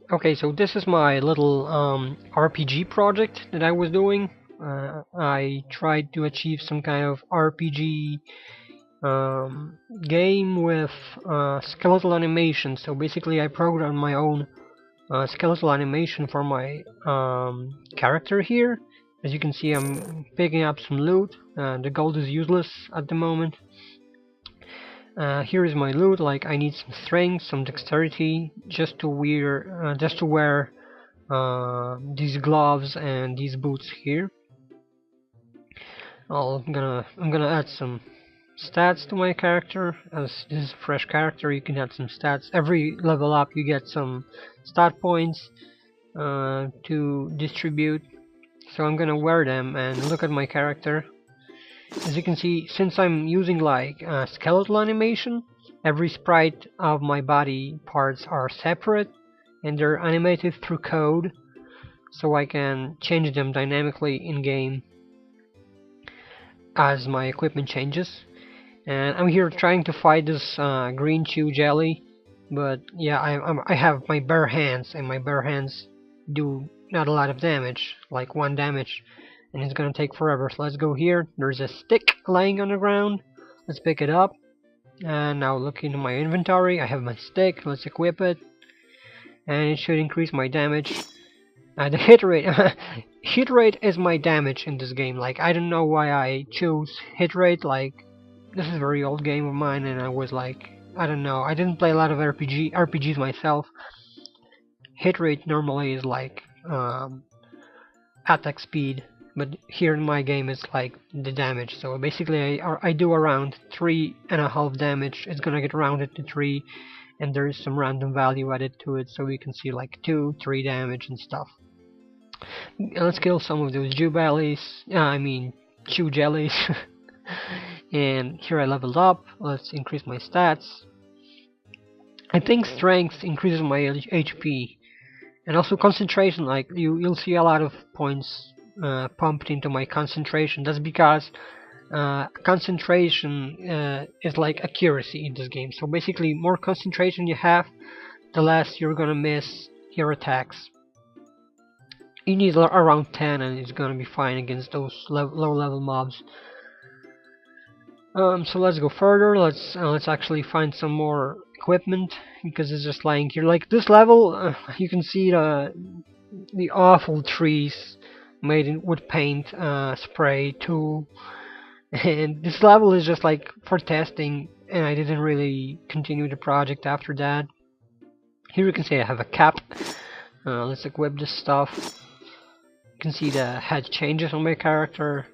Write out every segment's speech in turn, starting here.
Okay, so this is my little RPG project that I was doing. I tried to achieve some kind of RPG game with skeletal animation. So basically, I programmed my own skeletal animation for my character here. As you can see, I'm picking up some loot. The gold is useless at the moment. Here is my loot. Like I need some strength, some dexterity, just to wear these gloves and these boots here. I'm gonna add some stats to my character. As this is a fresh character, you can add some stats. Every level up, you get some stat points to distribute. So I'm gonna wear them and look at my character. As you can see, since I'm using like skeletal animation, every sprite of my body parts are separate and they're animated through code, so I can change them dynamically in game as my equipment changes. And I'm here trying to fight this green chew jelly, but yeah, I have my bare hands, and my bare hands do not a lot of damage, like 1 damage, and it's gonna take forever. So let's go here. There's a stick lying on the ground. Let's pick it up. And now look into my inventory. I have my stick. Let's equip it, and it should increase my damage. The hit rate, hit rate is my damage in this game. Like I don't know why I chose hit rate. Like this is a very old game of mine, and I was like, I don't know. I didn't play a lot of RPGs myself. Hit rate normally is like attack speed, but here in my game it's like the damage. So basically I do around 3.5 damage. It's gonna get rounded to 3, and there is some random value added to it, so we can see like 2, 3 damage and stuff. Let's kill some of those chew jellies. And here I leveled up. Let's increase my stats. I think strength increases my HP, and also concentration. Like you'll see a lot of points pumped into my concentration. That's because concentration is like accuracy in this game. So basically, more concentration you have, the less you're gonna miss your attacks. You need around 10, and it's gonna be fine against those low-level mobs. So let's go further. Let's actually find some more equipment, because it's just lying here. Like this level, you can see the awful trees made with paint spray tool, and this level is just like for testing, and I didn't really continue the project after that. Here you can see I have a cap. Let's equip this stuff. You can see the head changes on my character,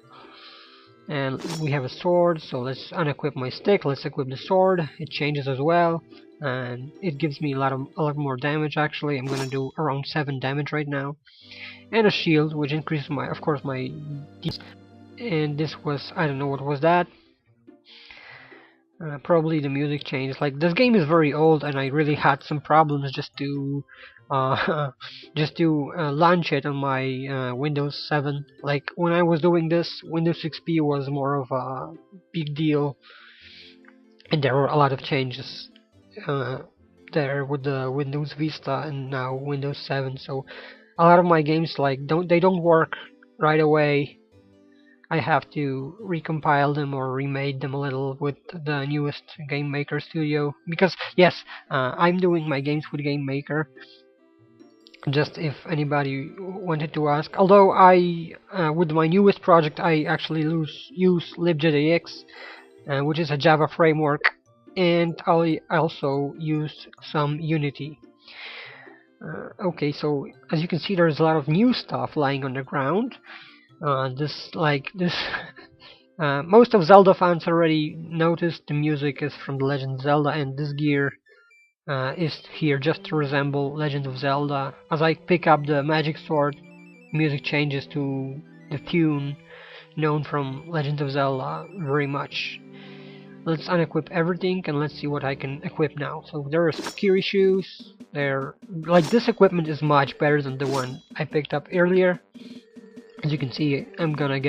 and we have a sword. So let's unequip my stick. Let's equip the sword. It changes as well, and it gives me a lot more damage. Actually, I'm gonna do around 7 damage right now, and a shield, which increases my, of course, my. And this was, I don't know what was that. Probably the music changed. Like this game is very old, and I really had some problems just to launch it on my Windows 7. Like when I was doing this, Windows XP was more of a big deal, and there were a lot of changes there with the Windows Vista and now Windows 7. So a lot of my games don't work right away. I have to recompile them or remake them a little with the newest Game Maker Studio, because yes, I'm doing my games with Game Maker. Just if anybody wanted to ask. Although with my newest project, I actually use libjtx, which is a Java framework, and I also use some Unity. Okay, so as you can see, there's a lot of new stuff lying on the ground. Most of Zelda fans already noticed the music is from the Legend of Zelda, and this gear is here just to resemble Legend of Zelda. As I pick up the magic sword, music changes to the tune known from Legend of Zelda very much. Let's unequip everything and let's see what I can equip now. So there are Kiri shoes. Like this equipment is much better than the one I picked up earlier. As you can see, I'm gonna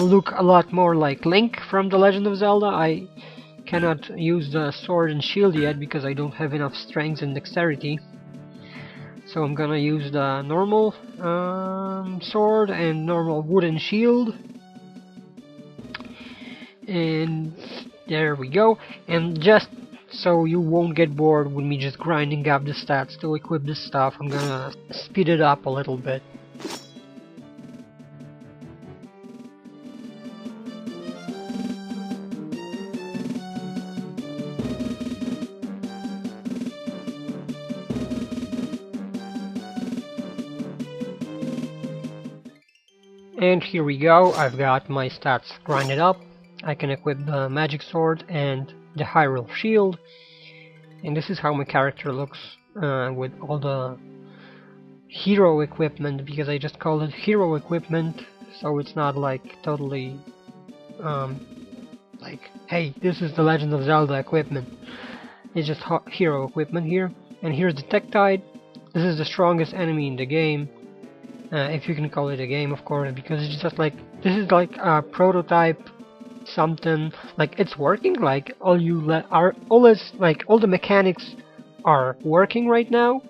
look a lot more like Link from The Legend of Zelda. cannot use the sword and shield yet because I don't have enough strength and dexterity. So I'm gonna use the normal sword and normal wooden shield. And there we go. And just so you won't get bored with me just grinding up the stats to equip this stuff, I'm gonna speed it up a little bit. And here we go, I've got my stats grinded up. I can equip the magic sword and the Hyrule shield. And this is how my character looks with all the hero equipment, because I just called it hero equipment, so it's not like totally like, hey, this is the Legend of Zelda equipment. It's just hero equipment here. And here's the Tektide. This is the strongest enemy in the game. If you can call it a game, of course, because it's just like, this is like a prototype something, like it's working, like all the mechanics are working right now.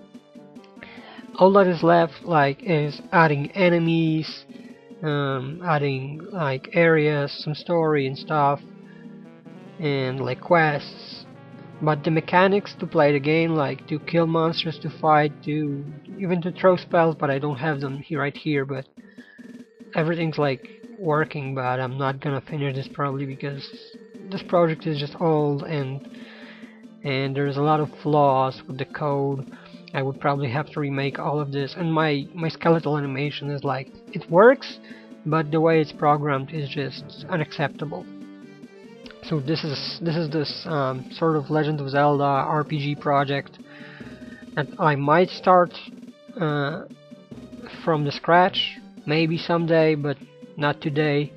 All that is left like is adding enemies, adding like areas, some story and stuff, and like quests. But the mechanics to play the game, like to kill monsters, to fight, to even to throw spells, but I don't have them right here, but everything's like working. But I'm not gonna finish this probably because this project is just old and there's a lot of flaws with the code. I would probably have to remake all of this, and my skeletal animation is like, it works, but the way it's programmed is just unacceptable. So this is this sort of Legend of Zelda RPG project that I might start from the scratch, maybe someday, but not today.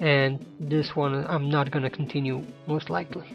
And this one I'm not gonna continue, most likely.